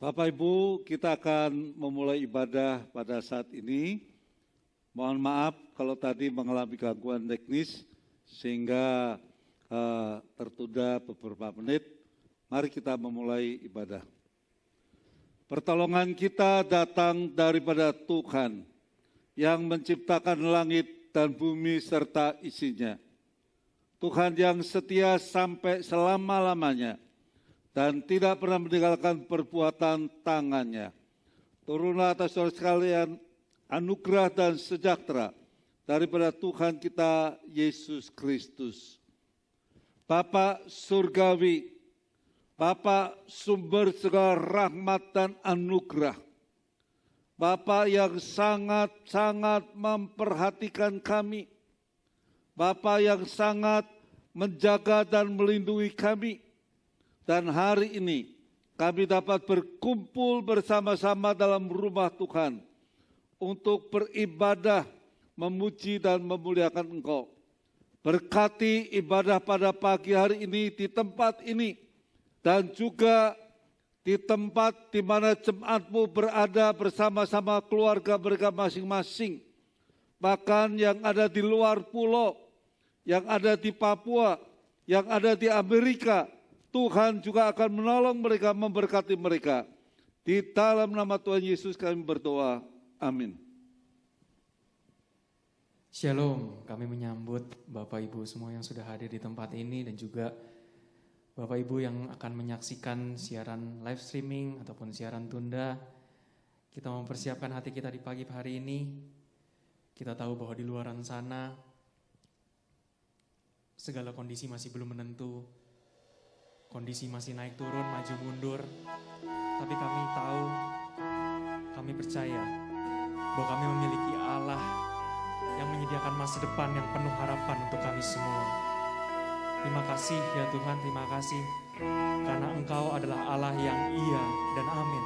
Bapak Ibu, kita akan memulai ibadah pada saat ini. Mohon maaf kalau tadi mengalami gangguan teknis sehingga tertunda beberapa menit. Mari kita memulai ibadah. Pertolongan kita datang daripada Tuhan yang menciptakan langit dan bumi serta isinya. Tuhan yang setia sampai selama-lamanya dan tidak pernah meninggalkan perbuatan tangannya. Turunlah atas saudara sekalian anugerah dan sejahtera daripada Tuhan kita Yesus Kristus. Bapa surgawi, Bapa sumber segala rahmat dan anugerah, Bapa yang sangat-sangat memperhatikan kami, Bapa yang sangat menjaga dan melindungi kami. Dan hari ini kami dapat berkumpul bersama-sama dalam rumah Tuhan untuk beribadah, memuji dan memuliakan Engkau. Berkati ibadah pada pagi hari ini di tempat ini dan juga di tempat di mana jemaat-Mu berada bersama-sama keluarga mereka masing-masing. Bahkan yang ada di luar pulau, yang ada di Papua, yang ada di Amerika, Tuhan juga akan menolong mereka, memberkati mereka. Di dalam nama Tuhan Yesus kami berdoa. Amin. Shalom, kami menyambut Bapak Ibu semua yang sudah hadir di tempat ini dan juga Bapak Ibu yang akan menyaksikan siaran live streaming ataupun siaran tunda. Kita mempersiapkan hati kita di pagi hari ini. Kita tahu bahwa di luaran sana segala kondisi masih belum menentu. Kondisi masih naik turun, maju mundur. Tapi kami tahu, kami percaya bahwa kami memiliki Allah yang menyediakan masa depan yang penuh harapan untuk kami semua. Terima kasih ya Tuhan, terima kasih. Karena Engkau adalah Allah yang iya dan amin.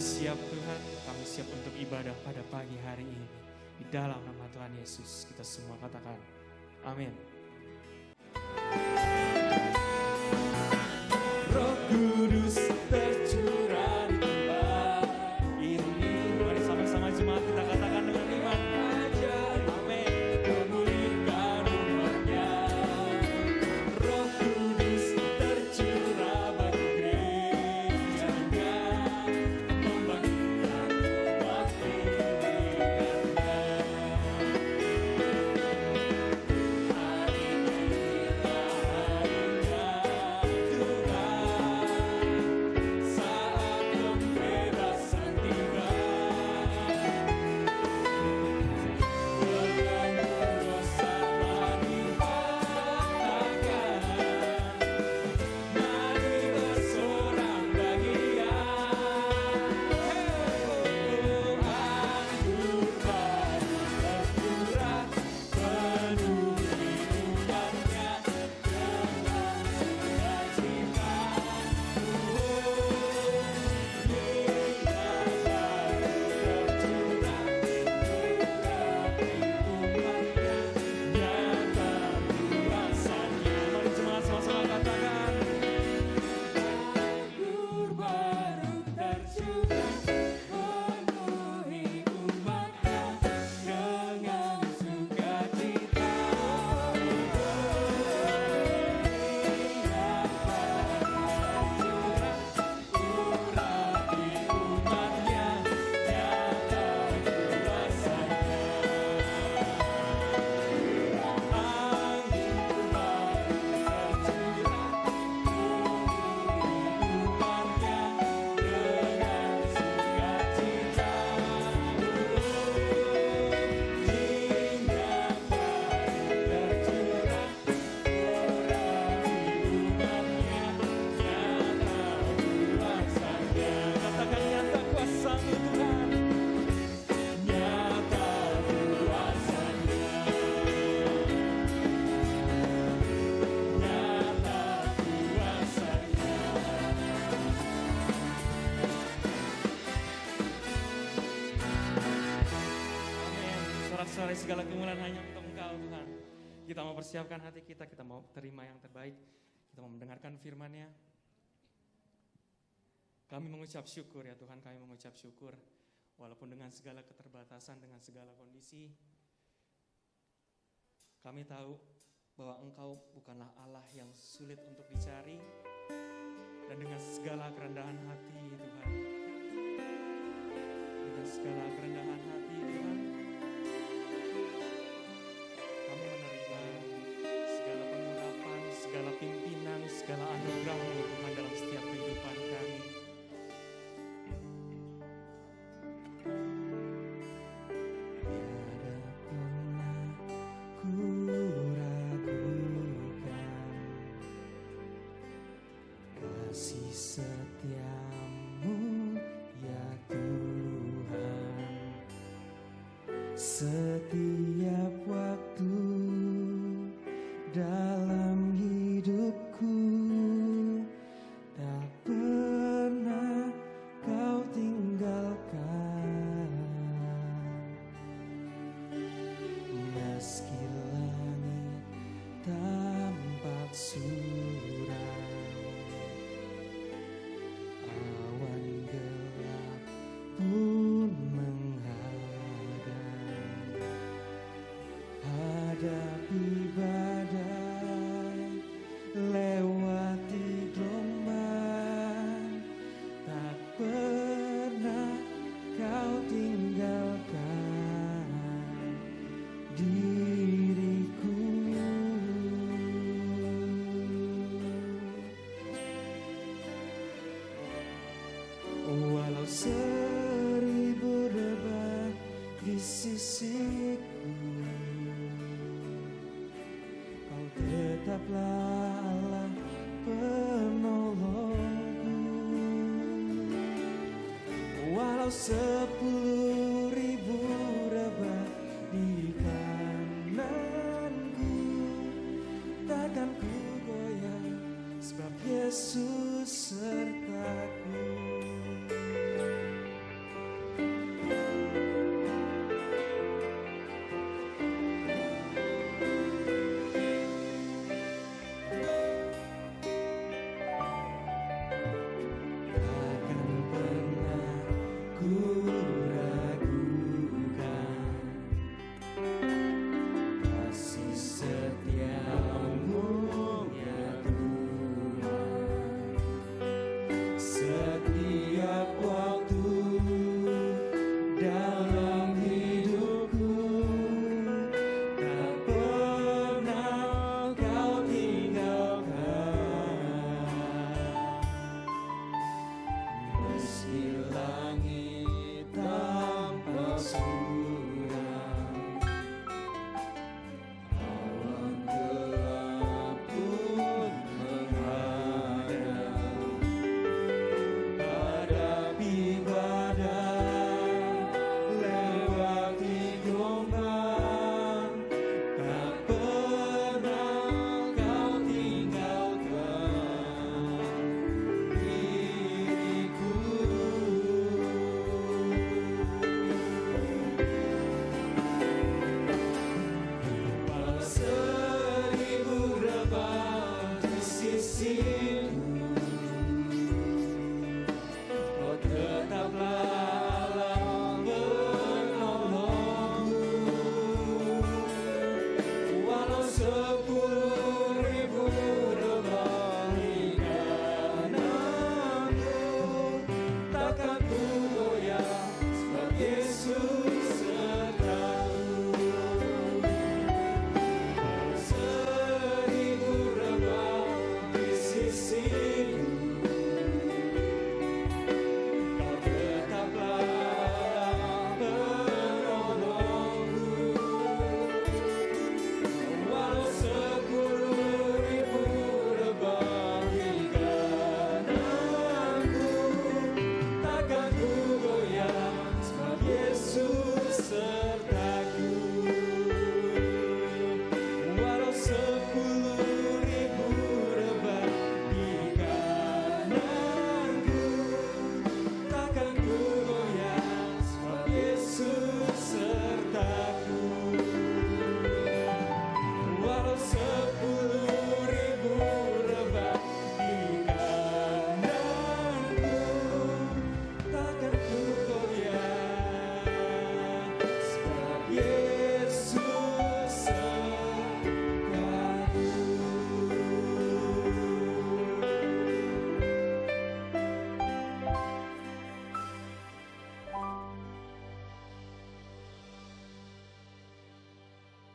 siap Tuhan, kami siap untuk ibadah pada pagi hari ini. Di dalam nama Tuhan Yesus kita semua katakan, amin. Roh Kudus tercurah di tempat ini. Mari sama-sama jemaat kita katakan dengan iman. Amin. Memulihkan umatnya. Roh Kudus tercurah bagi gerejanya. Membangkitkan umat pilihannya. Hari inilah harinya Tuhan, saat pembebasan tiba. Pegang bersama dikatakan, mari bersorak bahagia. Anggur baru tercurah, penuhi umatnya dengan sukacita. Mari jemaat sama-sama katakan, anggur baru tercurah, penuhi umatnya dengan sukacita. Urapi umatnya, nyata kuasanya. Anggur baru tercurah, penuhi umatnya dengan sukacita. Minyak baru tercurah, urapi umatnya, nyata kuasanya. Katakan nyata kuasamu Tuhan, nyata kuasanya. Nyata kuasanya. Amin. Sorak-sorai segala kemuliaan hanya untuk Engkau Tuhan. Kita mau persiapkan hati kita mau terima yang terbaik. Kita mau mendengarkan firman-Nya. Kami mengucap syukur ya Tuhan, kami mengucap syukur. Walaupun dengan segala keterbatasan, dengan segala kondisi, kami tahu bahwa Engkau bukanlah Allah yang sulit untuk dicari. Dan dengan segala kerendahan hati Tuhan, dengan segala kerendahan hati Tuhan, kami menerima segala pengurapan, segala pimpinan, segala anugerah-Mu Tuhan dalam setiap kehidupan kami. Tiada pernah ku ragukan kasih setiamu ya Tuhan. Setiap waktu dalam hidupku tak pernah Kau tinggalkan. Meski langit tampak suram, awan gelap pun menghadang. Hadapi badai, lewati gelombang, tak pernah Kau tinggalkan diriku. Walau seribu rebah di sisiku, Kau tetaplah Allah penolongku. Walau 10.000 rebah di kananku, takkan ku goyah sebab Yesus sertaku.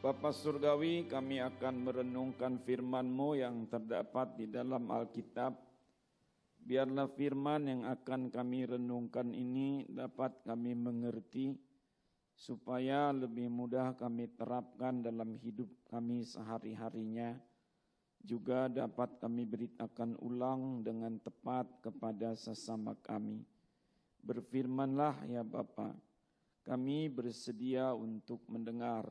Bapa Surgawi, kami akan merenungkan firman-Mu yang terdapat di dalam Alkitab. Biarlah firman yang akan kami renungkan ini dapat kami mengerti, supaya lebih mudah kami terapkan dalam hidup kami sehari-harinya. Juga dapat kami beritakan ulang dengan tepat kepada sesama kami. Berfirmanlah ya Bapa, kami bersedia untuk mendengar.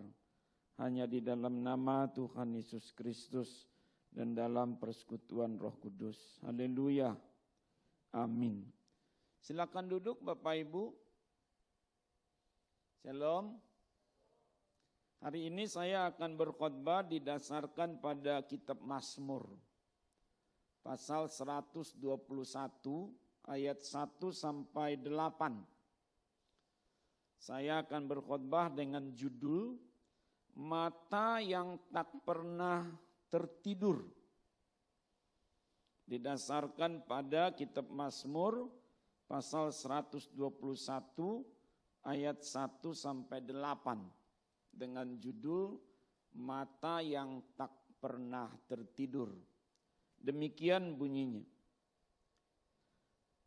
Hanya di dalam nama Tuhan Yesus Kristus dan dalam persekutuan Roh Kudus. Haleluya. Amin. Silakan duduk Bapak Ibu. Shalom. Hari ini saya akan berkhotbah didasarkan pada kitab Mazmur. Pasal 121 ayat 1 sampai 8. Saya akan berkhotbah dengan judul Mata yang tak pernah tertidur. Didasarkan pada kitab Mazmur pasal 121 ayat 1 sampai 8 dengan judul Mata yang tak pernah tertidur. Demikian bunyinya.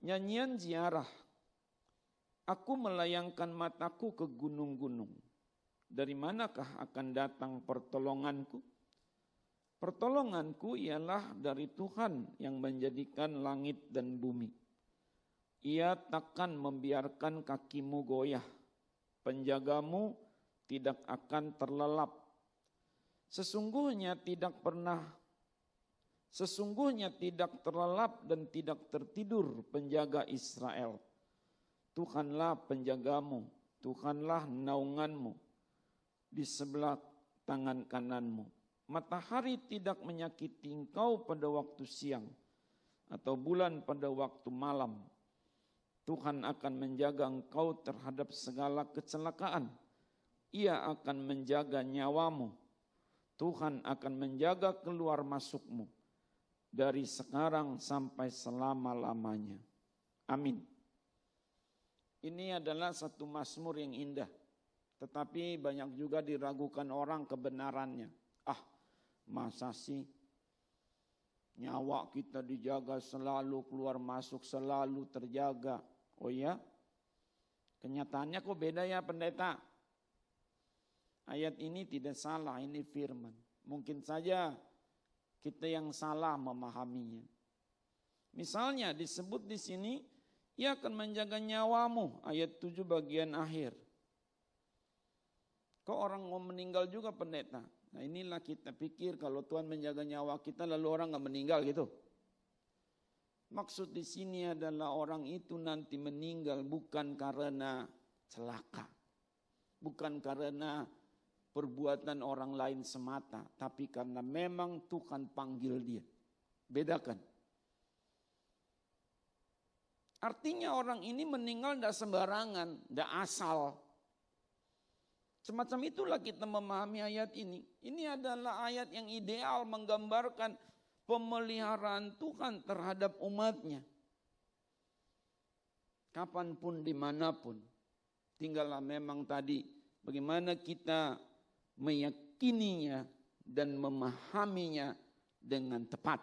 Nyanyian ziarah. Aku melayangkan mataku ke gunung-gunung. Dari manakah akan datang pertolonganku? Pertolonganku ialah dari Tuhan yang menjadikan langit dan bumi. Ia takkan membiarkan kakimu goyah. Penjagamu tidak akan terlelap. Sesungguhnya tidak terlelap dan tidak tertidur penjaga Israel. Tuhanlah penjagamu, Tuhanlah naunganmu di sebelah tangan kananmu. Matahari tidak menyakiti engkau pada waktu siang, atau bulan pada waktu malam. Tuhan akan menjaga engkau terhadap segala kecelakaan. Ia akan menjaga nyawamu. Tuhan akan menjaga keluar masukmu dari sekarang sampai selama-lamanya. Amin. Ini adalah satu mazmur yang indah. Tetapi banyak juga diragukan orang kebenarannya. Masa sih nyawa kita dijaga selalu, keluar masuk selalu terjaga. Oh ya? Kenyataannya kok beda ya pendeta? Ayat ini tidak salah, ini firman. Mungkin saja kita yang salah memahaminya. Misalnya disebut di sini, ia akan menjaga nyawamu, ayat 7 bagian akhir. Kok orang mau meninggal juga pendeta? Nah inilah kita pikir kalau Tuhan menjaga nyawa kita lalu orang gak meninggal gitu. Maksud di sini adalah orang itu nanti meninggal bukan karena celaka. Bukan karena perbuatan orang lain semata. Tapi karena memang Tuhan panggil dia. Bedakan. Artinya orang ini meninggal tidak sembarangan, tidak asal. Semacam itulah kita memahami ayat ini. Ini adalah ayat yang ideal menggambarkan pemeliharaan Tuhan terhadap umatnya. Kapanpun, dimanapun. Tinggallah memang tadi bagaimana kita meyakininya dan memahaminya dengan tepat.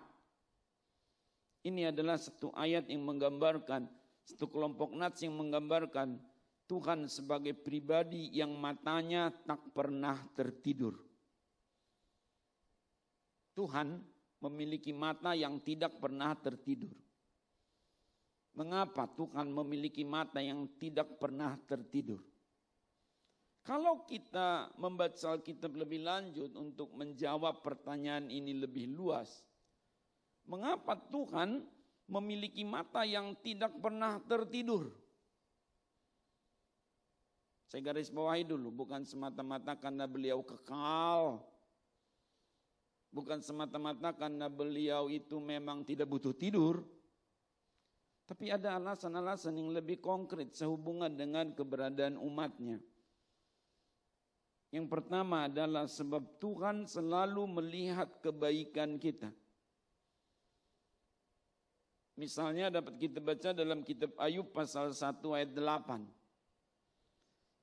Ini adalah satu ayat yang menggambarkan, satu kelompok nats yang menggambarkan Tuhan sebagai pribadi yang matanya tak pernah tertidur. Tuhan memiliki mata yang tidak pernah tertidur. Mengapa Tuhan memiliki mata yang tidak pernah tertidur? Kalau kita membaca Alkitab lebih lanjut untuk menjawab pertanyaan ini lebih luas, mengapa Tuhan memiliki mata yang tidak pernah tertidur? Saya garis bawahi dulu, bukan semata-mata karena beliau kekal. Bukan semata-mata karena beliau itu memang tidak butuh tidur. Tapi ada alasan-alasan yang lebih konkret sehubungan dengan keberadaan umatnya. Yang pertama adalah sebab Tuhan selalu melihat kebaikan kita. Misalnya dapat kita baca dalam kitab Ayub pasal 1 ayat 8.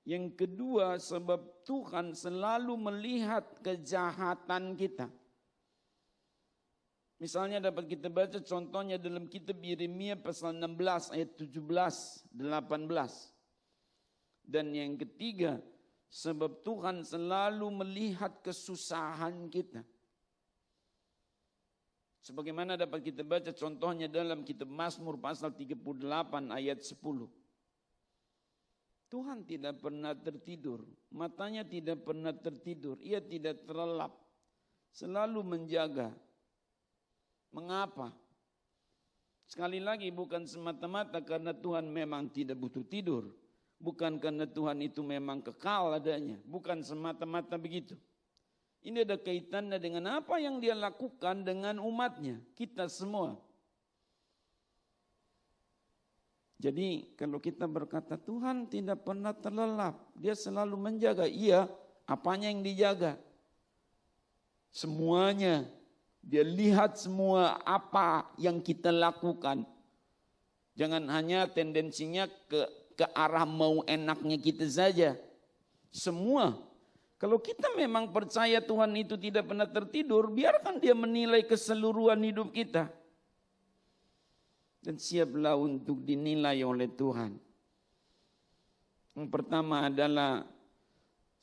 Yang kedua, sebab Tuhan selalu melihat kejahatan kita. Misalnya dapat kita baca contohnya dalam kitab Yeremia pasal 16 ayat 17, 18. Dan yang ketiga, sebab Tuhan selalu melihat kesusahan kita. Sebagaimana dapat kita baca contohnya dalam kitab Mazmur pasal 38 ayat 10. Tuhan tidak pernah tertidur, matanya tidak pernah tertidur, ia tidak terlelap, selalu menjaga. Mengapa? Sekali lagi bukan semata-mata karena Tuhan memang tidak butuh tidur. Bukan karena Tuhan itu memang kekal adanya. Bukan semata-mata begitu. Ini ada kaitannya dengan apa yang dia lakukan dengan umatnya. Kita semua. Jadi kalau kita berkata Tuhan tidak pernah terlelap. Dia selalu menjaga. Iya, apanya yang dijaga? Semuanya. Dia lihat semua apa yang kita lakukan. Jangan hanya tendensinya ke arah mau enaknya kita saja. Semua. Kalau kita memang percaya Tuhan itu tidak pernah tertidur, biarkan dia menilai keseluruhan hidup kita. Dan siaplah untuk dinilai oleh Tuhan. Yang pertama adalah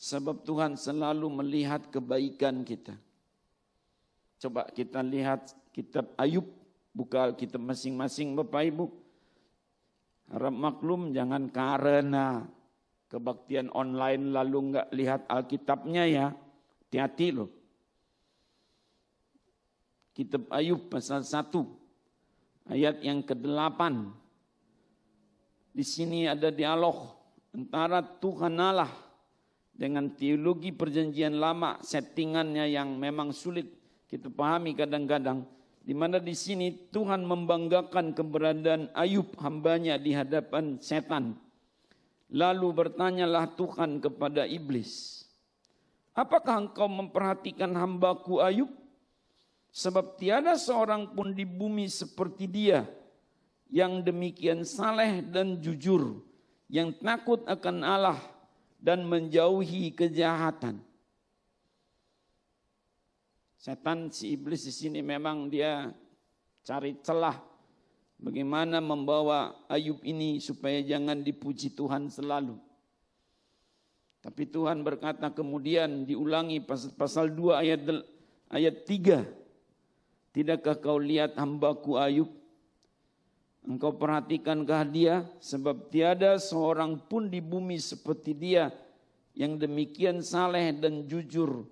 sebab Tuhan selalu melihat kebaikan kita. Coba kita lihat kitab Ayub, buka kitab masing-masing Bapak Ibu. Harap maklum jangan karena kebaktian online lalu enggak lihat Alkitabnya ya. Hati-hati loh. Kitab Ayub pasal 1 ayat yang ke-8. Di sini ada dialog antara Tuhan Allah dengan teologi perjanjian lama, settingannya yang memang sulit kita pahami kadang-kadang, di mana di sini Tuhan membanggakan keberadaan Ayub hambanya di hadapan setan. Lalu bertanyalah Tuhan kepada iblis, apakah engkau memperhatikan hambaku Ayub? Sebab tiada seorang pun di bumi seperti dia, yang demikian saleh dan jujur, yang takut akan Allah dan menjauhi kejahatan. Setan si iblis di sini memang dia cari celah bagaimana membawa Ayub ini supaya jangan dipuji Tuhan selalu. Tapi Tuhan berkata kemudian diulangi pasal 2 ayat 3. Tidakkah kau lihat hambaku Ayub? Engkau perhatikankah dia? Sebab tiada seorang pun di bumi seperti dia yang demikian saleh dan jujur,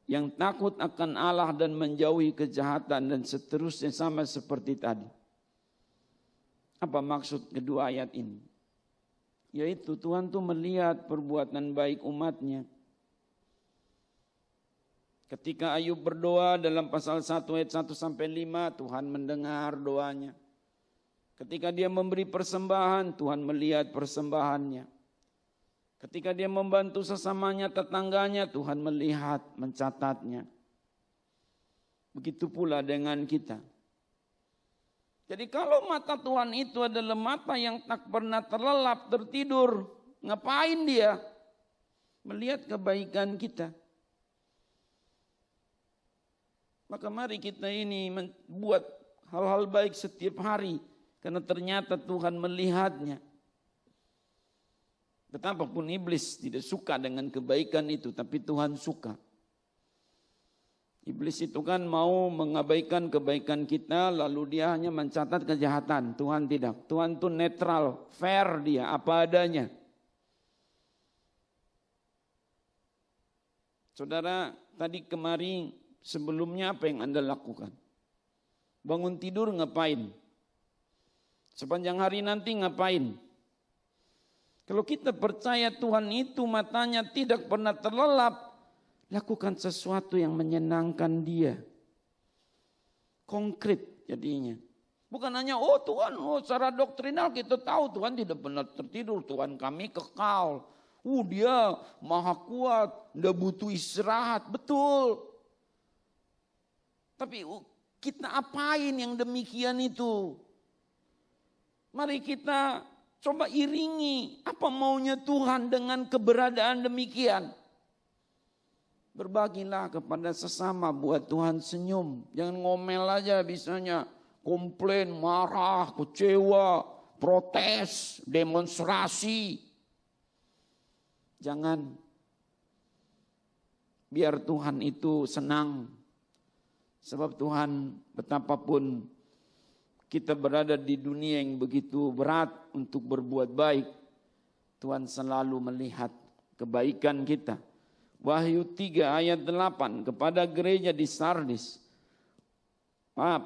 yang takut akan Allah dan menjauhi kejahatan, dan seterusnya sama seperti tadi. Apa maksud kedua ayat ini? Yaitu Tuhan tuh melihat perbuatan baik umatnya. Ketika Ayub berdoa dalam pasal 1 ayat 1 sampai 5, Tuhan mendengar doanya. Ketika dia memberi persembahan, Tuhan melihat persembahannya. Ketika dia membantu sesamanya, tetangganya, Tuhan melihat, mencatatnya. Begitu pula dengan kita. Jadi kalau mata Tuhan itu adalah mata yang tak pernah terlelap, tertidur, ngapain dia? Melihat kebaikan kita. Maka mari kita ini membuat hal-hal baik setiap hari, karena ternyata Tuhan melihatnya. Betapapun iblis tidak suka dengan kebaikan itu, tapi Tuhan suka. Iblis itu kan mau mengabaikan kebaikan kita, lalu dia hanya mencatat kejahatan. Tuhan tidak. Tuhan itu netral, fair dia, apa adanya. Saudara, tadi kemarin sebelumnya apa yang Anda lakukan? Bangun tidur ngapain? Sepanjang hari nanti ngapain? Kalau kita percaya Tuhan itu matanya tidak pernah terlelap, lakukan sesuatu yang menyenangkan dia. Konkret jadinya. Bukan hanya, oh Tuhan, secara doktrinal kita tahu Tuhan tidak pernah tertidur, Tuhan kami kekal. Dia maha kuat, tidak butuh istirahat, betul. Tapi kita apain yang demikian itu? Mari kita Coba iringi apa maunya Tuhan dengan keberadaan demikian. Berbagilah kepada sesama, buat Tuhan senyum. Jangan ngomel aja bisanya. Komplain, marah, kecewa, protes, demonstrasi. Jangan. Biar Tuhan itu senang. Sebab Tuhan betapapun kita berada di dunia yang begitu berat untuk berbuat baik, Tuhan selalu melihat kebaikan kita. Wahyu 3 ayat 8 kepada gereja di Sardis.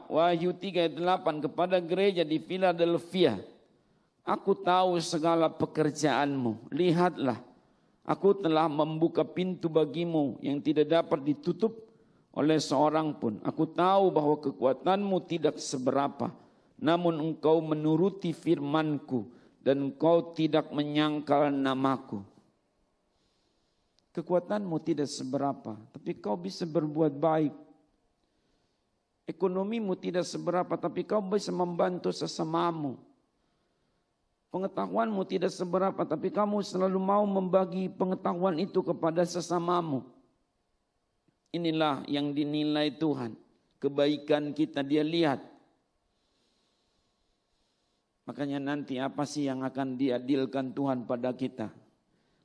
Wahyu 3 ayat 8 kepada gereja di Philadelphia. Aku tahu segala pekerjaanmu. Lihatlah, aku telah membuka pintu bagimu yang tidak dapat ditutup oleh seorang pun. Aku tahu bahwa kekuatanmu tidak seberapa. Namun engkau menuruti firmanku dan engkau tidak menyangkal namaku. Kekuatanmu tidak seberapa, tapi kau bisa berbuat baik. Ekonomimu tidak seberapa, tapi kau bisa membantu sesamamu. Pengetahuanmu tidak seberapa, tapi kamu selalu mau membagi pengetahuan itu kepada sesamamu. Inilah yang dinilai Tuhan. Kebaikan kita dia lihat. Makanya nanti apa sih yang akan diadilkan Tuhan pada kita?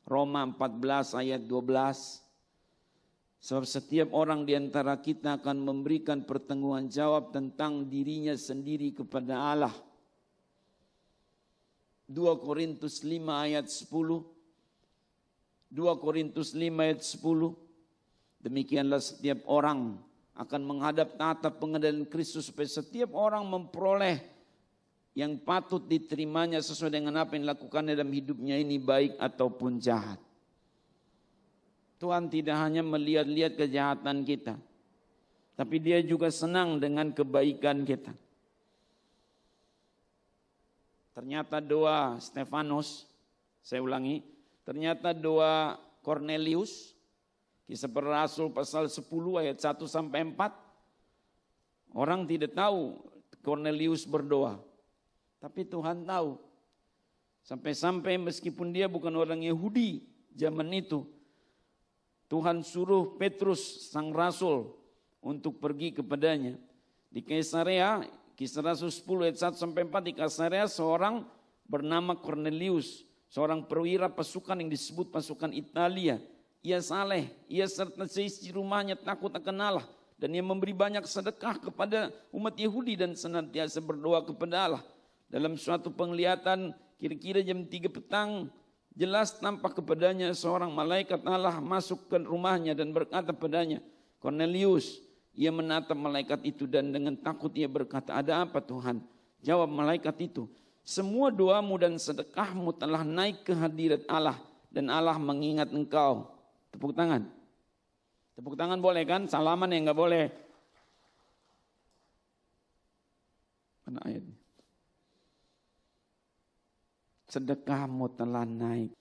Roma 14 ayat 12. Sebab setiap orang di antara kita akan memberikan pertanggungan jawab tentang dirinya sendiri kepada Allah. 2 Korintus 5 ayat 10. 2 Korintus 5 ayat 10. Demikianlah setiap orang akan menghadap tatap pengadilan Kristus supaya setiap orang memperoleh yang patut diterimanya sesuai dengan apa yang dilakukannya dalam hidupnya ini, baik ataupun jahat. Tuhan tidak hanya melihat-lihat kejahatan kita, tapi dia juga senang dengan kebaikan kita. Ternyata doa Stefanus, saya ulangi, ternyata doa Cornelius, Kisah Para Rasul pasal 10 ayat 1 sampai 4, orang tidak tahu Cornelius berdoa. Tapi Tuhan tahu. Sampai-sampai meskipun dia bukan orang Yahudi zaman itu, Tuhan suruh Petrus sang rasul untuk pergi kepadanya. Di Kaisarea, Kisah Rasul 10 ayat 1 sampai 4, di Kaisarea seorang bernama Cornelius, seorang perwira pasukan yang disebut pasukan Italia. Ia saleh, ia serta seisi rumahnya takut akan Allah, dan ia memberi banyak sedekah kepada umat Yahudi dan senantiasa berdoa kepada Allah. Dalam suatu penglihatan kira-kira jam 3 petang, jelas tampak kepadanya seorang malaikat Allah masuk ke rumahnya dan berkata padanya, Cornelius. Ia menatap malaikat itu dan dengan takut ia berkata, ada apa Tuhan? Jawab malaikat itu, semua doamu dan sedekahmu telah naik ke hadirat Allah dan Allah mengingat engkau. Tepuk tangan. Tepuk tangan boleh kan? Salaman yang enggak boleh. Mana ayatnya? Sedekahmu telah naik.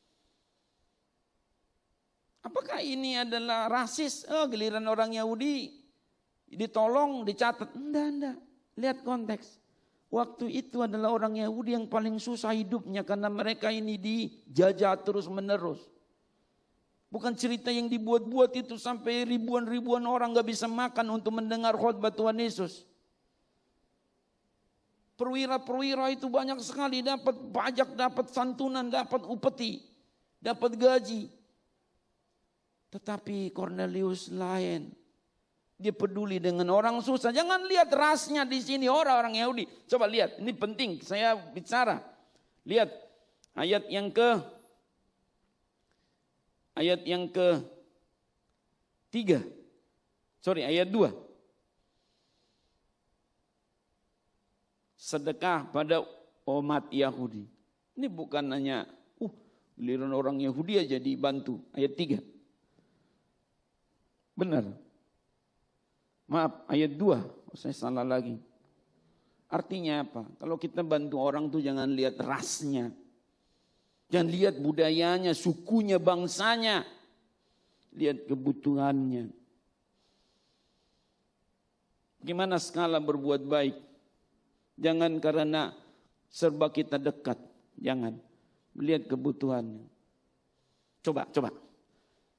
Apakah ini adalah rasis? Oh, giliran orang Yahudi ditolong, dicatat. Enggak. Lihat konteks. Waktu itu adalah orang Yahudi yang paling susah hidupnya karena mereka ini dijajah terus menerus. Bukan cerita yang dibuat-buat itu sampai ribuan-ribuan orang gak bisa makan untuk mendengar khotbah Tuhan Yesus. Perwira-perwira itu banyak sekali dapat pajak, dapat santunan, dapat upeti, dapat gaji. Tetapi Cornelius lain. Dia peduli dengan orang susah. Jangan lihat rasnya di sini orang-orang Yahudi. Coba lihat, ini penting saya bicara. Lihat ayat yang ayat 2. Sedekah pada umat Yahudi. Ini bukan hanya giliran orang Yahudi aja dibantu. Ayat 3. Benar. Maaf, ayat 2. Saya salah lagi. Artinya apa? Kalau kita bantu orang tuh jangan lihat rasnya. Jangan lihat budayanya, sukunya, bangsanya. Lihat kebutuhannya. Gimana skala berbuat baik? Jangan karena serba kita dekat. Jangan. Melihat kebutuhannya. Coba.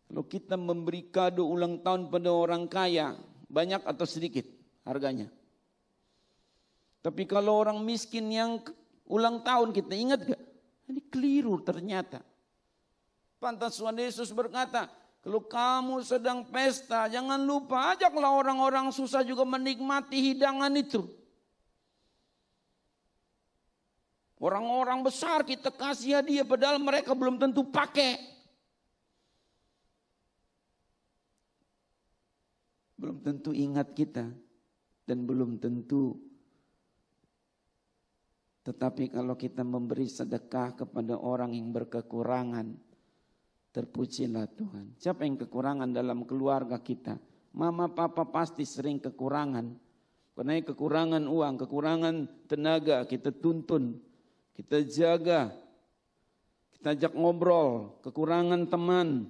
Kalau kita memberi kado ulang tahun pada orang kaya, banyak atau sedikit harganya. Tapi kalau orang miskin yang ulang tahun, kita ingat gak? Ini keliru ternyata. Pantas Tuhan Yesus berkata, kalau kamu sedang pesta, jangan lupa ajaklah orang-orang susah juga menikmati hidangan itu. Orang-orang besar kita kasih hadiah padahal mereka belum tentu pakai. Belum tentu ingat kita dan belum tentu. Tetapi kalau kita memberi sedekah kepada orang yang berkekurangan, terpujilah Tuhan. Siapa yang kekurangan dalam keluarga kita? Mama, papa pasti sering kekurangan. Karena kekurangan uang, kekurangan tenaga, kita tuntun. Kita jaga, kita ajak ngobrol, kekurangan teman.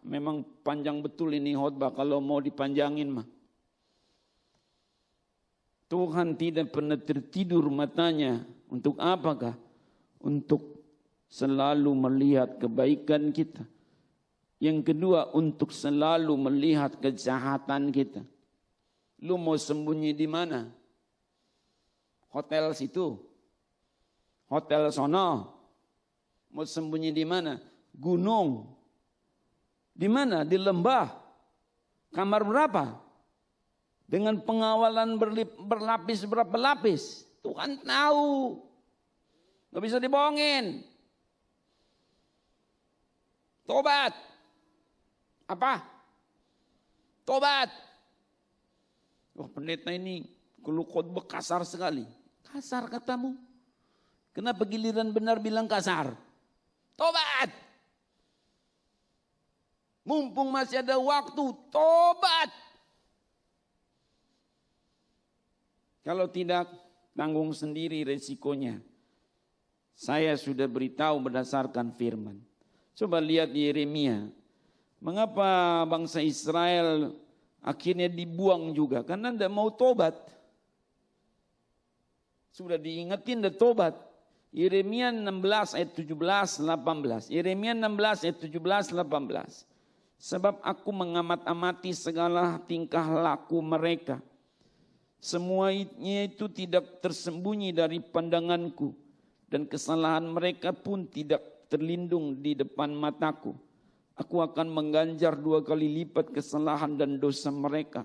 Memang panjang betul ini khotbah kalau mau dipanjangin mah. Tuhan tidak pernah tertidur matanya. Untuk apakah? Untuk selalu melihat kebaikan kita. Yang kedua, untuk selalu melihat kejahatan kita. Lu mau sembunyi di mana? Hotel situ, hotel sono, mau sembunyi di mana? Gunung, di mana? Di lembah, kamar berapa? Dengan pengawalan berlapis berapa lapis? Tuhan tahu, nggak bisa dibohongin. Tobat, apa? Tobat. Pendeta ini kalau khotbah kasar sekali. Kasar katamu. Kenapa giliran benar bilang kasar? Tobat. Mumpung masih ada waktu, tobat. Kalau tidak, tanggung sendiri resikonya. Saya sudah beritahu berdasarkan firman. Coba lihat Yeremia. Mengapa bangsa Israel akhirnya dibuang juga? Karena tidak mau tobat. Sudah diingetin dan tobat. Yeremia 16 ayat 17, 18. Yeremia 16 ayat 17, 18. Sebab aku mengamat-amati segala tingkah laku mereka. Semuanya itu tidak tersembunyi dari pandanganku. Dan kesalahan mereka pun tidak terlindung di depan mataku. Aku akan mengganjar 2 kali lipat kesalahan dan dosa mereka.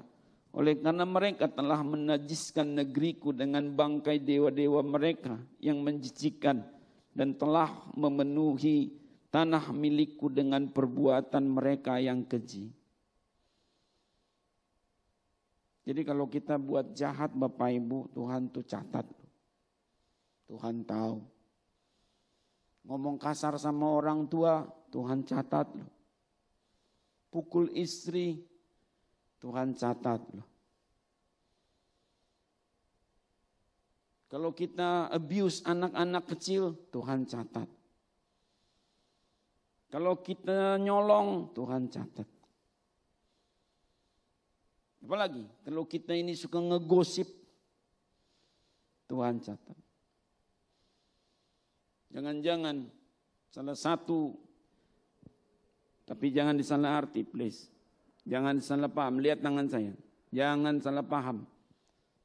Oleh karena mereka telah menajiskan negeriku dengan bangkai dewa-dewa mereka yang menjijikkan. Dan telah memenuhi tanah milikku dengan perbuatan mereka yang keji. Jadi kalau kita buat jahat Bapak Ibu, Tuhan tuh catat. Tuhan tahu. Ngomong kasar sama orang tua, Tuhan catat loh. Pukul istri, Tuhan catat loh. Kalau kita abuse anak-anak kecil, Tuhan catat. Kalau kita nyolong, Tuhan catat. Apalagi kalau kita ini suka ngegosip, Tuhan catat. Jangan-jangan salah satu, tapi jangan disalah arti please. Jangan salah paham, lihat tangan saya. Jangan salah paham.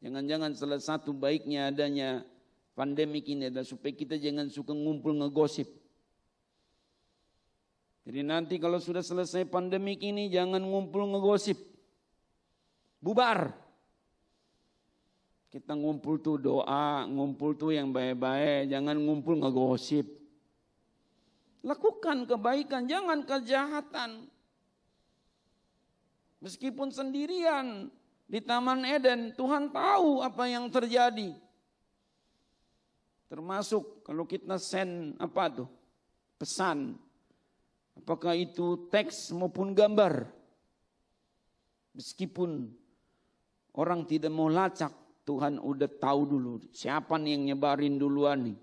Jangan-jangan salah satu baiknya adanya pandemik ini adalah supaya kita jangan suka ngumpul ngegosip. Jadi nanti kalau sudah selesai pandemik ini jangan ngumpul ngegosip. Bubar. Kita ngumpul tuh doa, ngumpul tuh yang baik-baik, jangan ngumpul ngegosip. Lakukan kebaikan, jangan kejahatan. Meskipun sendirian di Taman Eden, Tuhan tahu apa yang terjadi. Termasuk kalau kita send pesan. Apakah itu teks maupun gambar. Meskipun orang tidak mau lacak, Tuhan udah tahu dulu siapa nih yang nyebarin duluan nih.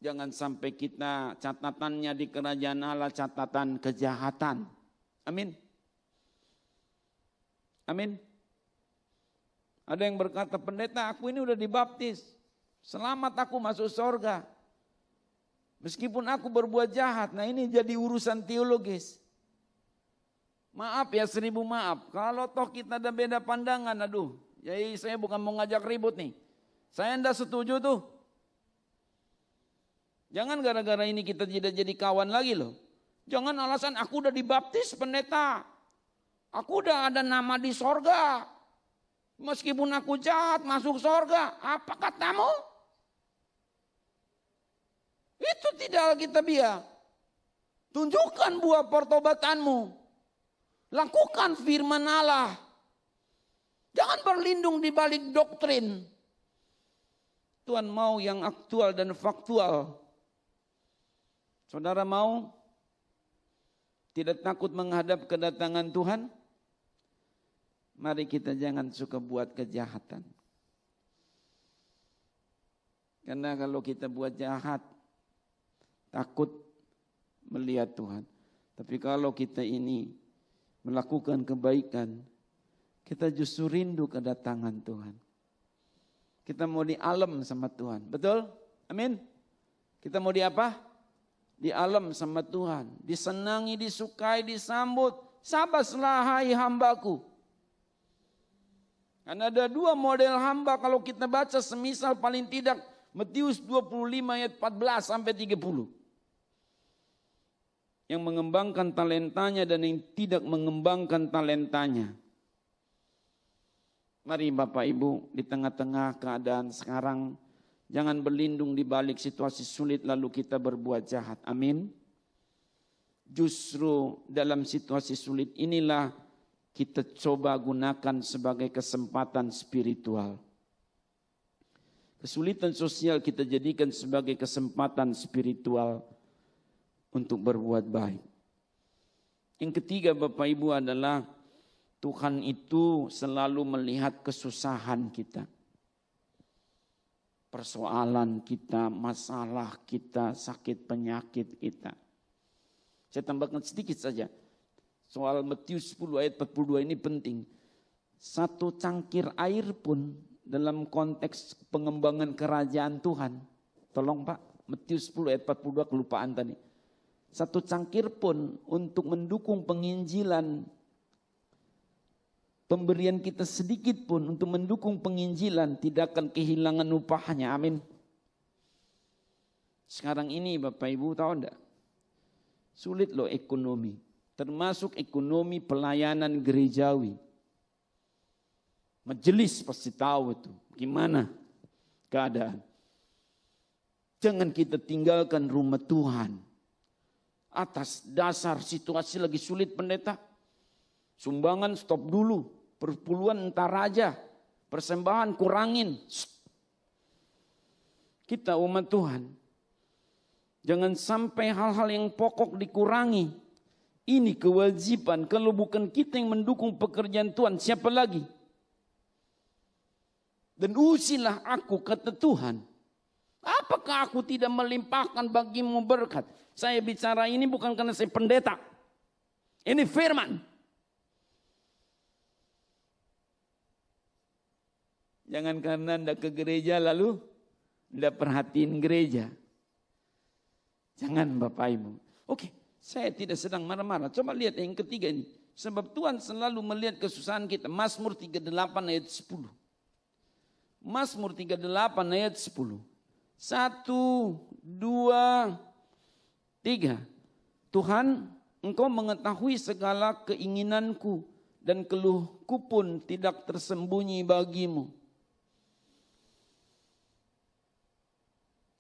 Jangan sampai kita catatannya di kerajaan Allah catatan kejahatan. Amin. Amin. Ada yang berkata, pendeta aku ini udah dibaptis. Selamat aku masuk surga. Meskipun aku berbuat jahat. Nah ini jadi urusan teologis. Maaf ya, 1000 maaf. Kalau toh kita ada beda pandangan, aduh. Jadi saya bukan mau ngajak ribut nih. Saya enggak setuju tuh. Jangan gara-gara ini kita tidak jadi kawan lagi loh. Jangan alasan aku udah dibaptis pendeta. Aku udah ada nama di sorga. Meskipun aku jahat masuk sorga. Apa katamu? Itu tidak Alkitabiah. Tunjukkan buah pertobatanmu. Lakukan firman Allah. Jangan berlindung di balik doktrin. Tuhan mau yang aktual dan faktual. Saudara mau tidak takut menghadap kedatangan Tuhan? Mari kita jangan suka buat kejahatan. Karena kalau kita buat jahat, takut melihat Tuhan. Tapi kalau kita ini melakukan kebaikan, kita justru rindu kedatangan Tuhan. Kita mau di alam sama Tuhan. Betul? Amin. Kita mau di apa? Di alam sama Tuhan. Disenangi, disukai, disambut. Sabaslah hai hambaku. Karena ada 2 model hamba kalau kita baca semisal paling tidak Matius 25 ayat 14 sampai 30. Yang mengembangkan talentanya dan yang tidak mengembangkan talentanya. Mari Bapak Ibu, di tengah-tengah keadaan sekarang, jangan berlindung di balik situasi sulit lalu kita berbuat jahat. Amin. Justru dalam situasi sulit inilah kita coba gunakan sebagai kesempatan spiritual. Kesulitan sosial kita jadikan sebagai kesempatan spiritual untuk berbuat baik. Yang ketiga Bapak Ibu adalah Tuhan itu selalu melihat kesusahan kita. Persoalan kita, masalah kita, sakit penyakit kita. Saya tambahkan sedikit saja. Soal Matius 10 ayat 42 ini penting. 1 cangkir air pun dalam konteks pengembangan kerajaan Tuhan. Tolong Pak, Matius 10 ayat 42 kelupaan tadi. 1 cangkir pun untuk mendukung penginjilan. Pemberian kita sedikit pun untuk mendukung penginjilan tidak akan kehilangan upahnya. Amin. Sekarang ini Bapak Ibu tahu enggak? Sulit loh ekonomi. Termasuk ekonomi pelayanan gerejawi. Majelis pasti tahu itu. Gimana keadaan. Jangan kita tinggalkan rumah Tuhan. Atas dasar situasi lagi sulit pendeta. Sumbangan stop dulu. Perpuluhan entar aja. Persembahan kurangin. Kita umat Tuhan. Jangan sampai hal-hal yang pokok dikurangi. Ini kewajiban. Kalau bukan kita yang mendukung pekerjaan Tuhan, siapa lagi? Dan usilah aku, kata Tuhan. Apakah aku tidak melimpahkan bagimu berkat? Saya bicara ini bukan karena saya pendeta. Ini firman. Jangan karena Anda ke gereja lalu Anda perhatiin gereja. Jangan Bapak Ibu. Oke, saya tidak sedang marah-marah. Coba lihat yang ketiga ini. Sebab Tuhan selalu melihat kesusahan kita. Mazmur 38 ayat 10. Mazmur 38 ayat 10. 1, 2, 3. Tuhan, Engkau mengetahui segala keinginanku dan keluhku pun tidak tersembunyi bagimu.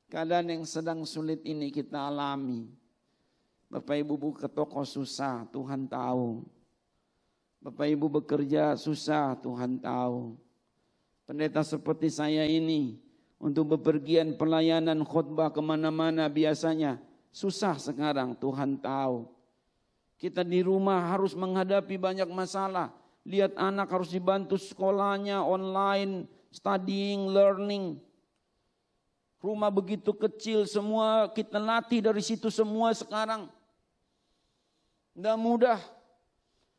Keadaan yang sedang sulit ini kita alami. Bapak Ibu buka toko susah, Tuhan tahu. Bapak Ibu bekerja susah, Tuhan tahu. Pendeta seperti saya ini, untuk bepergian pelayanan khotbah kemana-mana biasanya, susah sekarang, Tuhan tahu. Kita di rumah harus menghadapi banyak masalah. Lihat anak harus dibantu sekolahnya, online, studying, learning. Rumah begitu kecil, semua kita latih dari situ semua sekarang. Tidak mudah.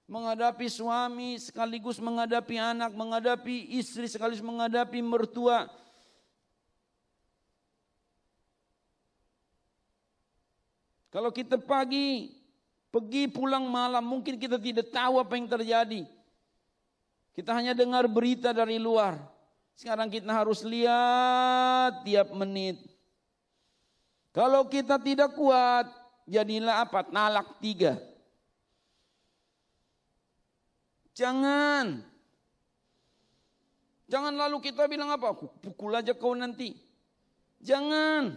menghadapi suami, sekaligus menghadapi anak, menghadapi istri, sekaligus menghadapi mertua. Kalau kita pagi, pergi pulang malam, mungkin kita tidak tahu apa yang terjadi. Kita hanya dengar berita dari luar. Sekarang kita harus lihat tiap menit. Kalau kita tidak kuat, jadilah apa? Talak 3. Jangan lalu kita bilang apa? Aku pukul aja kau nanti. Jangan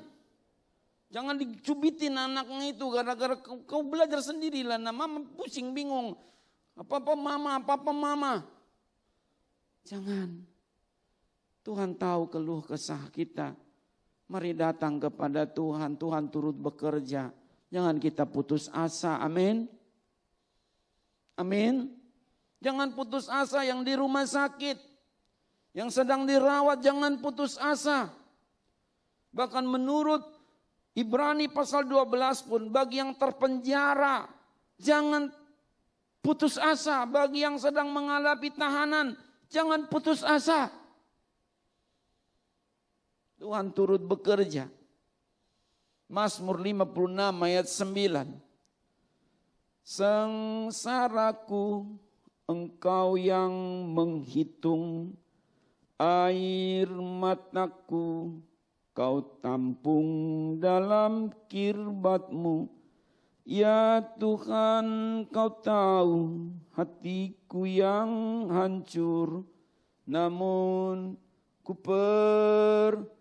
dicubitin anaknya itu gara-gara kau belajar sendirilah. Nah, mama pusing bingung. Apa-apa mama. Jangan. Tuhan tahu keluh kesah kita. Mari datang kepada Tuhan. Tuhan turut bekerja. Jangan kita putus asa. Amin. Amin. Jangan putus asa yang di rumah sakit, yang sedang dirawat, jangan putus asa. Bahkan menurut Ibrani pasal 12 pun, bagi yang terpenjara, jangan putus asa. Bagi yang sedang menghadapi tahanan, jangan putus asa. Tuhan turut bekerja. Mazmur 56 ayat 9. Sengsaraku, Engkau yang menghitung, air mataku Kau tampung dalam kirbat-Mu. Ya Tuhan, Kau tahu hatiku yang hancur, namun ku percaya.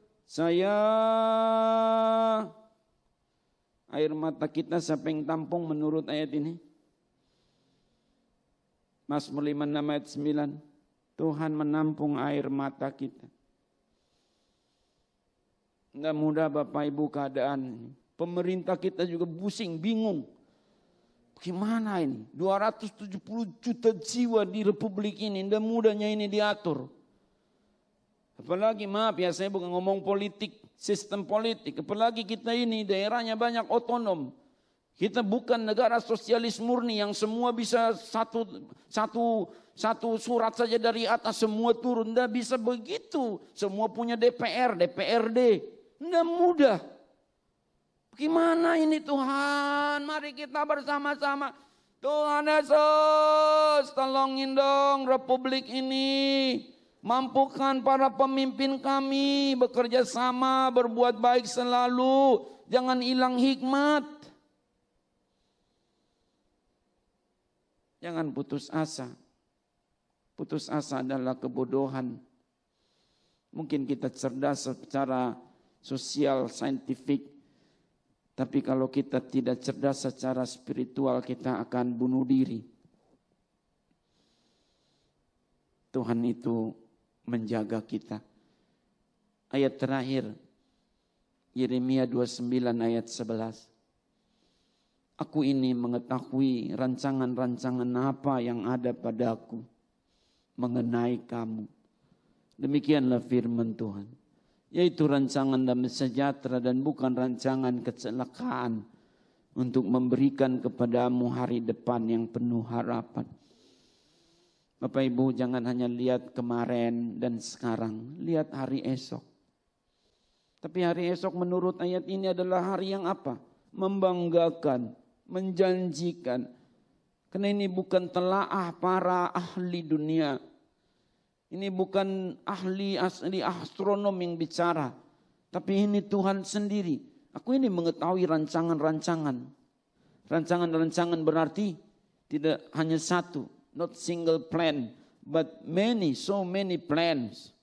Air mata kita siapa yang tampung menurut ayat ini? Mazmur 56 ayat 9. Tuhan menampung air mata kita. Tidak mudah Bapak Ibu keadaan. Pemerintah kita juga pusing, bingung. Gimana ini? 270 juta jiwa di Republik ini. Tidak mudahnya ini diatur. Apalagi maaf ya, saya bukan ngomong politik, sistem politik. Apalagi kita ini daerahnya banyak otonom. Kita bukan negara sosialis murni yang semua bisa satu surat saja dari atas semua turun. Tidak bisa begitu. Semua punya DPR, DPRD. Tidak mudah. Gimana ini Tuhan? Mari kita bersama-sama. Tuhan Yesus, tolongin dong Republik ini. Mampukan para pemimpin kami bekerja sama, berbuat baik selalu. Jangan hilang hikmat. Jangan putus asa. Putus asa adalah kebodohan. Mungkin kita cerdas secara sosial, saintifik. Tapi kalau kita tidak cerdas secara spiritual, kita akan bunuh diri. Tuhan itu menjaga kita. Ayat terakhir, Yeremia 29 ayat 11. Aku ini mengetahui rancangan-rancangan apa yang ada padaku mengenai kamu. Demikianlah firman Tuhan. Yaitu rancangan damai sejahtera dan bukan rancangan kecelakaan, untuk memberikan kepadamu hari depan yang penuh harapan. Bapak Ibu, jangan hanya lihat kemarin dan sekarang, lihat hari esok. Tapi hari esok menurut ayat ini adalah hari yang apa? Membanggakan, menjanjikan. Karena ini bukan telaah para ahli dunia. Ini bukan ahli astronom yang bicara. Tapi ini Tuhan sendiri. Aku ini mengetahui rancangan-rancangan. Rancangan-rancangan berarti tidak hanya satu. Not single plan. But many, so many plans.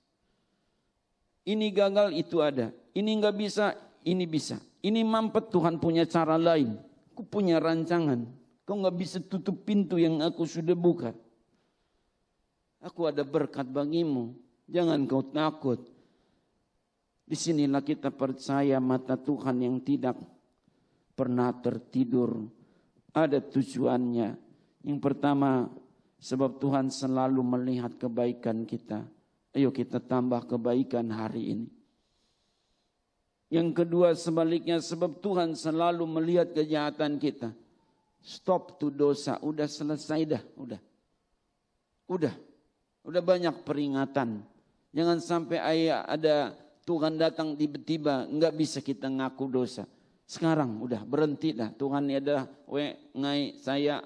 Ini gagal, itu ada. Ini enggak bisa, ini bisa. Ini mampet, Tuhan punya cara lain. Aku punya rancangan. Kau enggak bisa tutup pintu yang aku sudah buka. Aku ada berkat bagimu. Jangan kau takut. Disinilah kita percaya mata Tuhan yang tidak pernah tertidur. Ada tujuannya. Yang pertama, sebab Tuhan selalu melihat kebaikan kita. Ayo kita tambah kebaikan hari ini. Yang kedua sebaliknya, sebab Tuhan selalu melihat kejahatan kita. Stop to dosa, udah selesai dah, udah. Udah banyak peringatan. Jangan sampai ada Tuhan datang tiba-tiba, enggak bisa kita ngaku dosa. Sekarang udah berhenti dah. Tuhan ini adalah ngai saya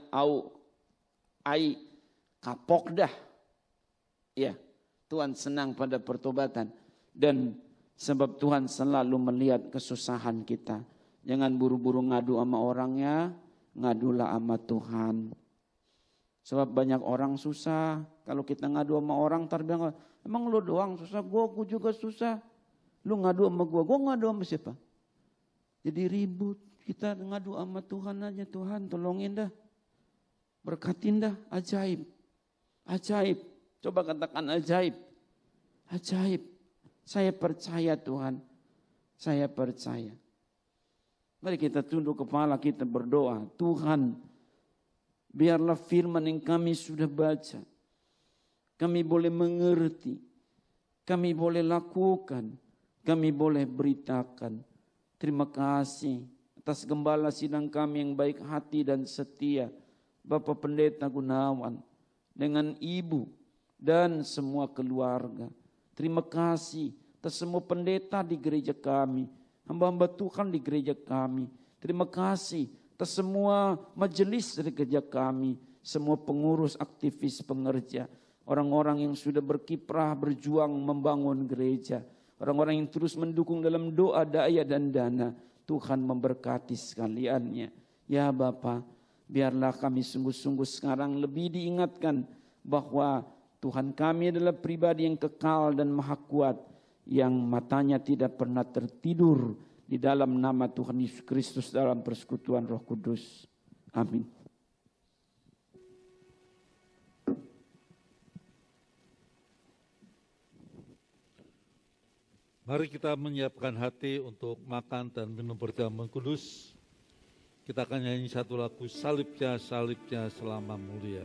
ai kapok dah. Ya, Tuhan senang pada pertobatan. Dan sebab Tuhan selalu melihat kesusahan kita. Jangan buru-buru ngadu sama orangnya, ngadulah sama Tuhan. Sebab banyak orang susah. Kalau kita ngadu sama orang, ntar bilang, emang lu doang susah, gua juga susah. Lu ngadu sama gua ngadu sama siapa? Jadi ribut, kita ngadu sama Tuhan aja, Tuhan tolongin dah. Berkatin dah, ajaib. Ajaib, coba katakan ajaib. Ajaib, saya percaya Tuhan, saya percaya. Mari kita tunduk kepala kita berdoa, Tuhan biarlah firman yang kami sudah baca, kami boleh mengerti, kami boleh lakukan, kami boleh beritakan. Terima kasih atas gembala sidang kami yang baik hati dan setia, Bapak Pendeta Gunawan, dengan Ibu dan semua keluarga. Terima kasih atas semua pendeta di gereja kami, hamba-hamba Tuhan di gereja kami. Terima kasih atas semua majelis dari gereja kami, semua pengurus, aktivis, pengerja, orang-orang yang sudah berkiprah, berjuang membangun gereja, orang-orang yang terus mendukung dalam doa, daya dan dana. Tuhan memberkati sekaliannya. Ya Bapa, biarlah kami sungguh-sungguh sekarang lebih diingatkan bahwa Tuhan kami adalah pribadi yang kekal dan maha kuat, yang matanya tidak pernah tertidur, di dalam nama Tuhan Yesus Kristus dalam persekutuan Roh Kudus. Amin. Mari kita menyiapkan hati untuk makan dan minum perjamuan kudus. Kita akan nyanyi satu lagu, salibnya, salibnya selama mulia.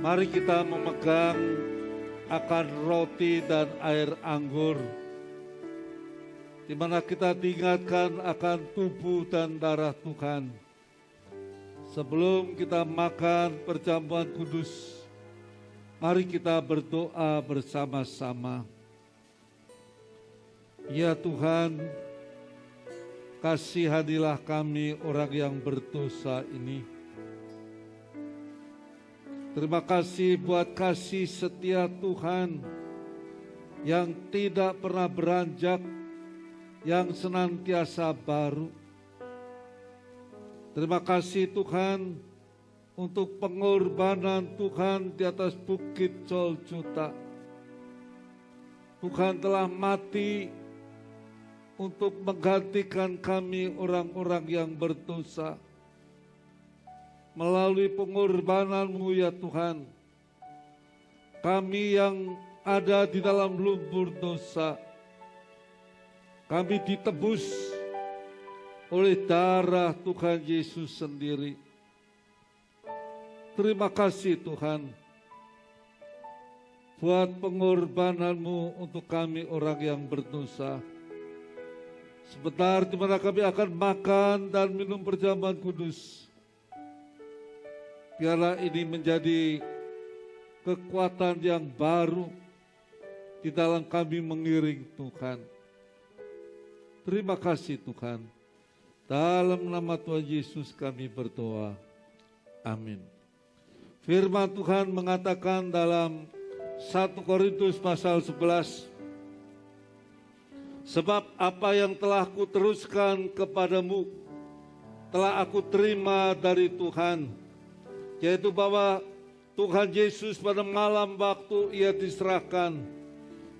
Mari kita memegang akan roti dan air anggur, di mana kita diingatkan akan tubuh dan darah Tuhan. Sebelum kita makan perjamuan kudus, mari kita berdoa bersama-sama. Ya Tuhan, kasihanilah kami orang yang berdosa ini. Terima kasih buat kasih setia Tuhan yang tidak pernah beranjak, yang senantiasa baru. Terima kasih Tuhan untuk pengorbanan Tuhan di atas bukit Golgota. Tuhan telah mati untuk menggantikan kami orang-orang yang berdosa. Melalui pengorbanan-Mu ya Tuhan, kami yang ada di dalam lumpur dosa, kami ditebus oleh darah Tuhan Yesus sendiri. Terima kasih Tuhan buat pengorbanan-Mu untuk kami orang yang berdosa. Sebentar di mana kami akan makan dan minum perjamuan kudus, biarlah ini menjadi kekuatan yang baru, di dalam kami mengiring Tuhan. Terima kasih Tuhan. Dalam nama Tuhan Yesus kami berdoa. Amin. Firman Tuhan mengatakan dalam 1 Korintus pasal 11, sebab apa yang telah kuteruskan kepadamu telah aku terima dari Tuhan, yaitu bahwa Tuhan Yesus pada malam waktu ia diserahkan,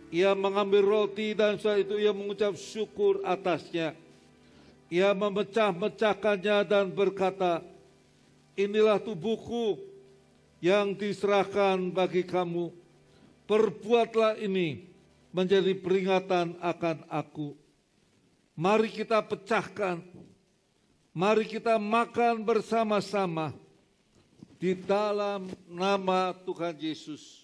ia mengambil roti dan setelah itu ia mengucap syukur atasnya. Ia memecah-mecahkannya dan berkata, inilah tubuhku yang diserahkan bagi kamu. Perbuatlah ini menjadi peringatan akan aku. Mari kita pecahkan. Mari kita makan bersama-sama di dalam nama Tuhan Yesus.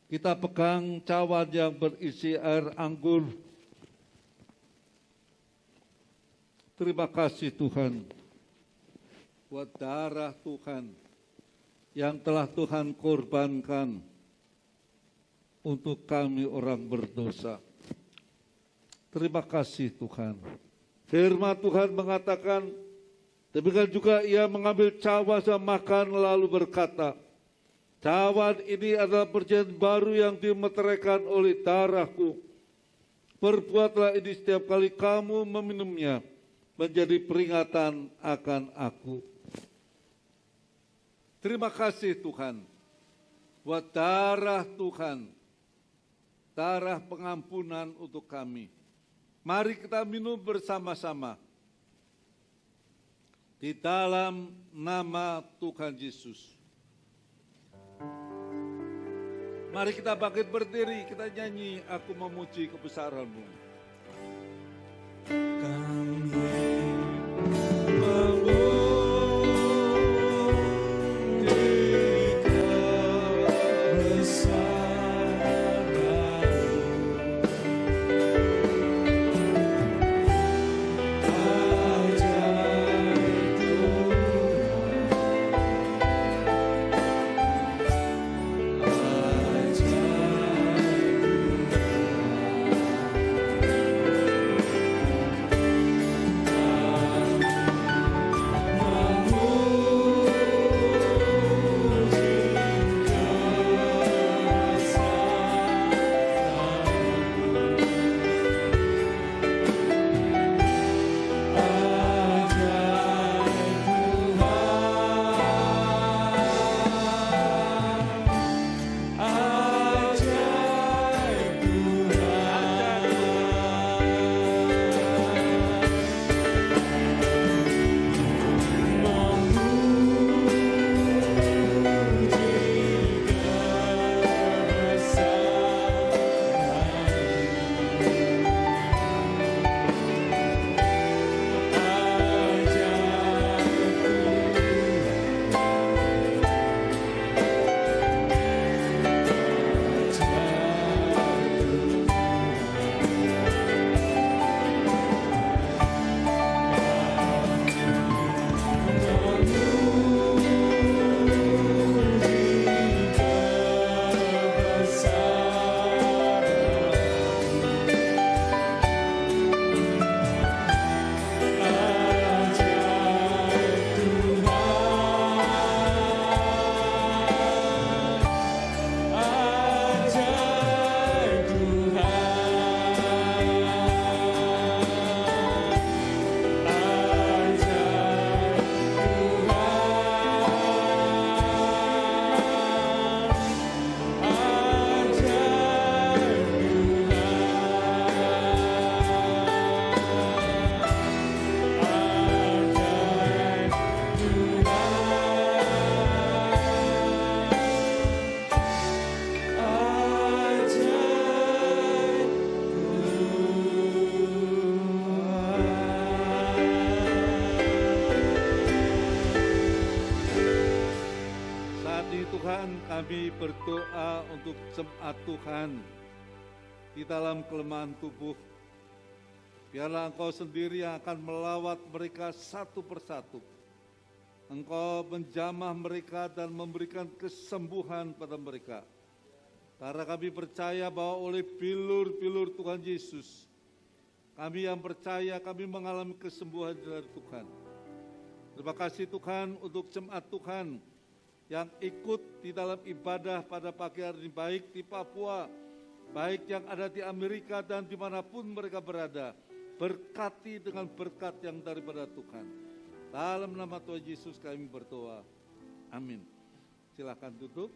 Kita pegang cawan yang berisi air anggur. Terima kasih Tuhan buat darah Tuhan yang telah Tuhan korbankan untuk kami orang berdosa. Terima kasih Tuhan. Firman Tuhan mengatakan, demikian juga ia mengambil cawan dan makan lalu berkata, cawan ini adalah perjanjian baru yang dimeteraikan oleh darahku. Perbuatlah ini setiap kali kamu meminumnya menjadi peringatan akan aku. Terima kasih Tuhan buat darah Tuhan, darah pengampunan untuk kami. Mari kita minum bersama-sama di dalam nama Tuhan Yesus. Mari kita bangkit berdiri, kita nyanyi, aku memuji kebesaran-Mu. Kami berdoa untuk jemaat Tuhan di dalam kelemahan tubuh. Biarlah Engkau sendiri yang akan melawat mereka satu persatu. Engkau menjamah mereka dan memberikan kesembuhan pada mereka. Karena kami percaya bahwa oleh bilur-bilur Tuhan Yesus, kami yang percaya kami mengalami kesembuhan dari Tuhan. Terima kasih Tuhan untuk jemaat Tuhan yang ikut di dalam ibadah pada pagi hari ini, baik di Papua, baik yang ada di Amerika dan dimanapun mereka berada. Berkati dengan berkat yang daripada Tuhan. Dalam nama Tuhan Yesus kami berdoa. Amin. Silakan duduk.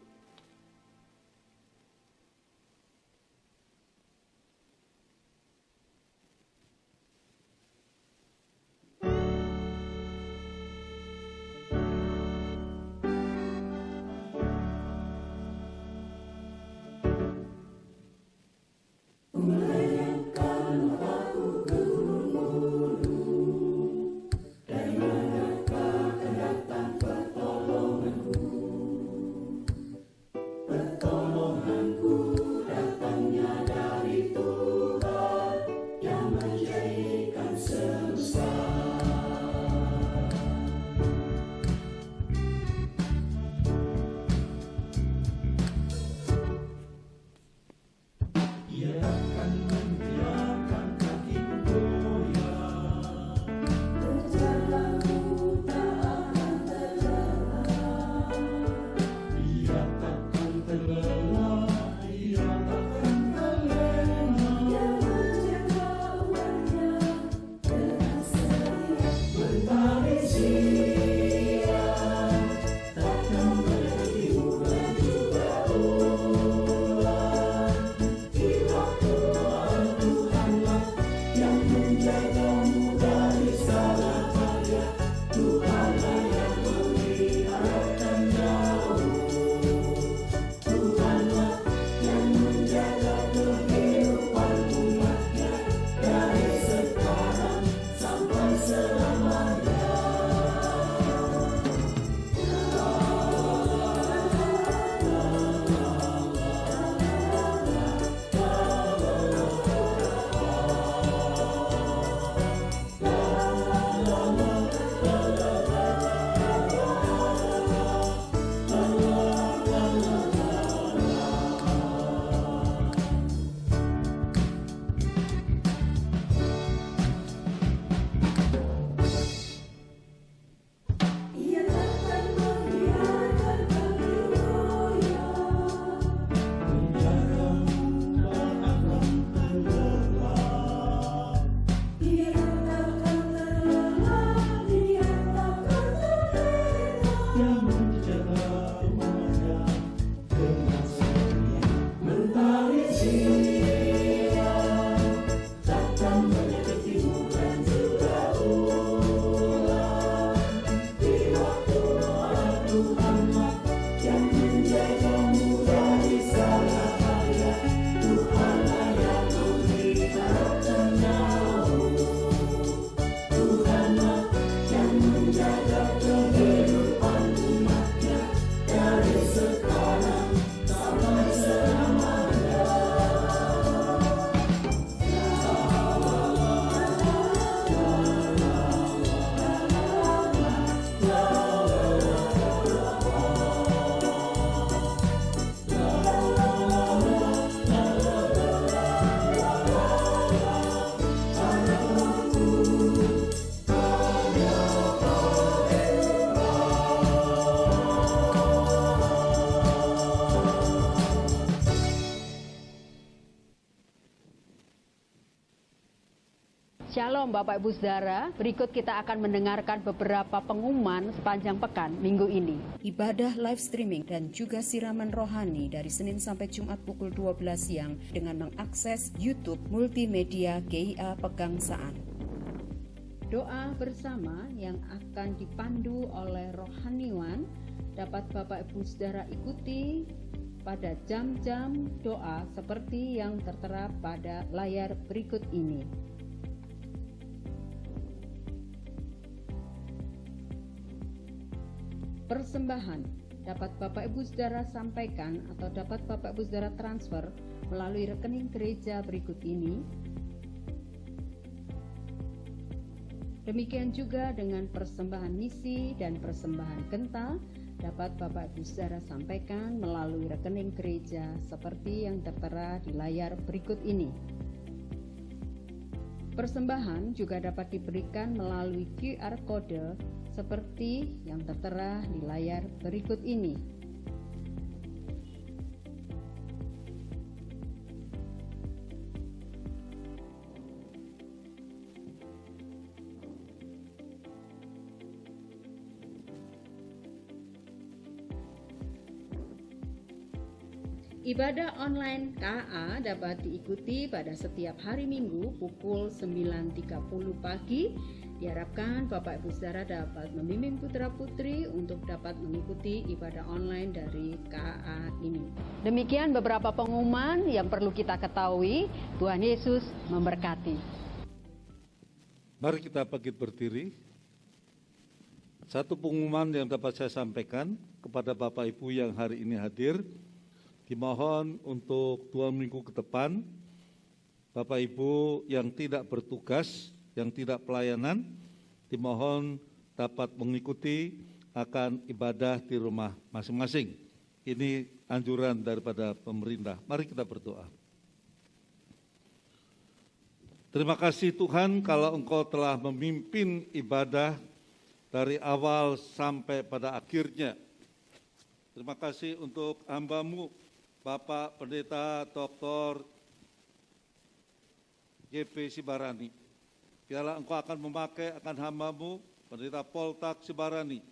Shalom Bapak Ibu Saudara, berikut kita akan mendengarkan beberapa pengumuman sepanjang pekan minggu ini. Ibadah live streaming dan juga siraman rohani dari Senin sampai Jumat pukul 12 siang dengan mengakses YouTube Multimedia GIA Pegangsaan. Doa bersama yang akan dipandu oleh rohaniwan dapat Bapak Ibu Saudara ikuti pada jam-jam doa seperti yang tertera pada layar berikut ini. Persembahan dapat Bapak Ibu Saudara sampaikan atau dapat Bapak Ibu Saudara transfer melalui rekening gereja berikut ini. Demikian juga dengan persembahan misi dan persembahan kental dapat Bapak Ibu Saudara sampaikan melalui rekening gereja seperti yang tertera di layar berikut ini. Persembahan juga dapat diberikan melalui QR Code seperti yang tertera di layar berikut ini. Ibadah online KA dapat diikuti pada setiap hari Minggu pukul 9.30 pagi. Diharapkan Bapak Ibu Saudara dapat membimbing putra-putri untuk dapat mengikuti ibadah online dari KA ini. Demikian beberapa pengumuman yang perlu kita ketahui. Tuhan Yesus memberkati. Mari kita bangkit berdiri. Satu pengumuman yang dapat saya sampaikan kepada Bapak Ibu yang hari ini hadir. Dimohon untuk 2 minggu ke depan, Bapak Ibu yang tidak bertugas, yang tidak pelayanan, dimohon dapat mengikuti akan ibadah di rumah masing-masing. Ini anjuran daripada pemerintah. Mari kita berdoa. Terima kasih Tuhan kalau Engkau telah memimpin ibadah dari awal sampai pada akhirnya. Terima kasih untuk hamba-Mu, Bapak Pendeta Dr. J.P. Sibarani. Biarlah Engkau akan memakai akan hamba-Mu, Pendeta Poltak Sibarani,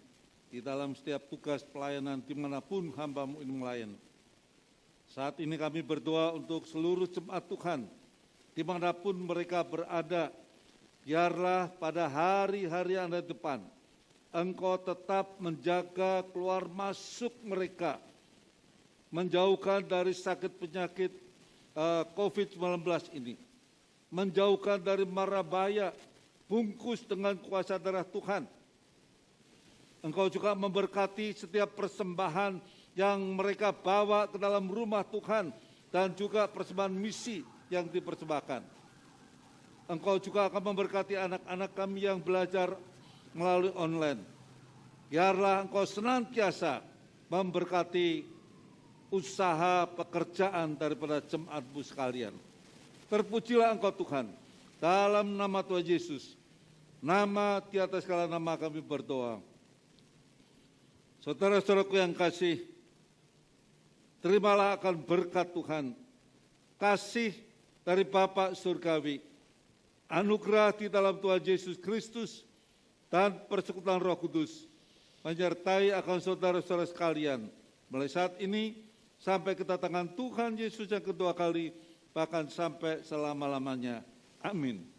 di dalam setiap tugas pelayanan dimanapun hamba-Mu ini melayani. Saat ini kami berdoa untuk seluruh jemaat Tuhan, dimanapun mereka berada, biarlah pada hari-hari yang ada di depan, Engkau tetap menjaga keluar masuk mereka, menjauhkan dari sakit penyakit COVID-19 ini, menjauhkan dari mara bahaya, bungkus dengan kuasa darah Tuhan. Engkau juga memberkati setiap persembahan yang mereka bawa ke dalam rumah Tuhan dan juga persembahan misi yang dipersembahkan. Engkau juga akan memberkati anak-anak kami yang belajar melalui online. Biarlah Engkau senantiasa memberkati usaha pekerjaan daripada jemaat-Mu sekalian. Terpujilah Engkau Tuhan, dalam nama Tuhan Yesus, nama di atas segala nama kami berdoa. Saudara-saudaraku yang kasih, terimalah akan berkat Tuhan, kasih dari Bapa Surgawi, anugerah di dalam Tuhan Yesus Kristus, dan persekutuan Roh Kudus, menyertai akan saudara-saudara sekalian, mulai saat ini, sampai kedatangan Tuhan Yesus yang kedua kali, bahkan sampai selama-lamanya. Amin.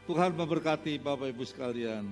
Tuhan memberkati Bapak Ibu sekalian.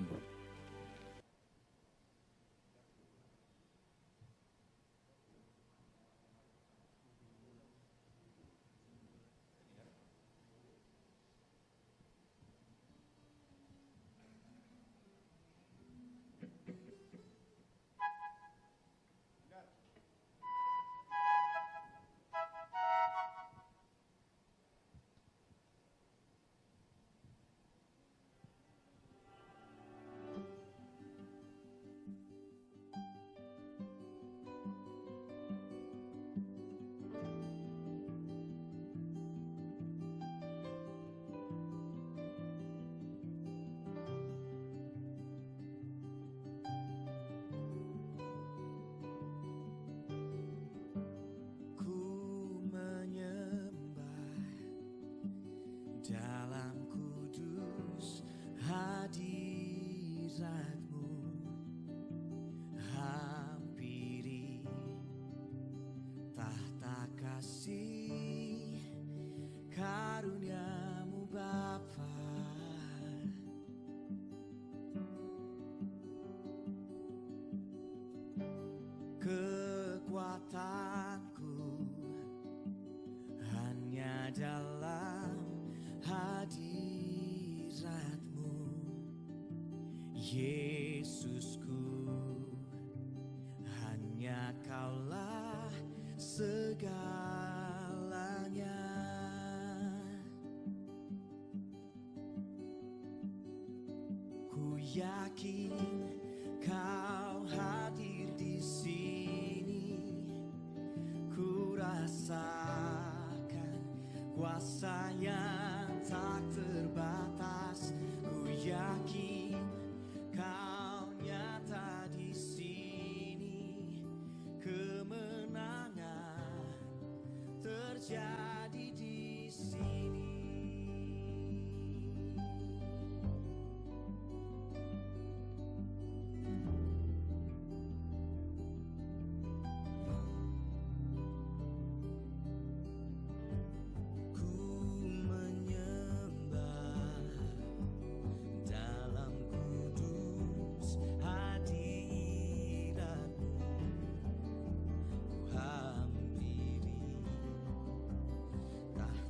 kasih karunia-Mu Bapa. Kekuatanku hanya dalam hadirat-Mu, Yesusku. Hanya Kaulah segalanya. Ku yakin Kau hadir di sini. Ku rasakan kuasa yang tak terbatas. Ku yakin Kau nyata di sini. Kemenangan terjadi.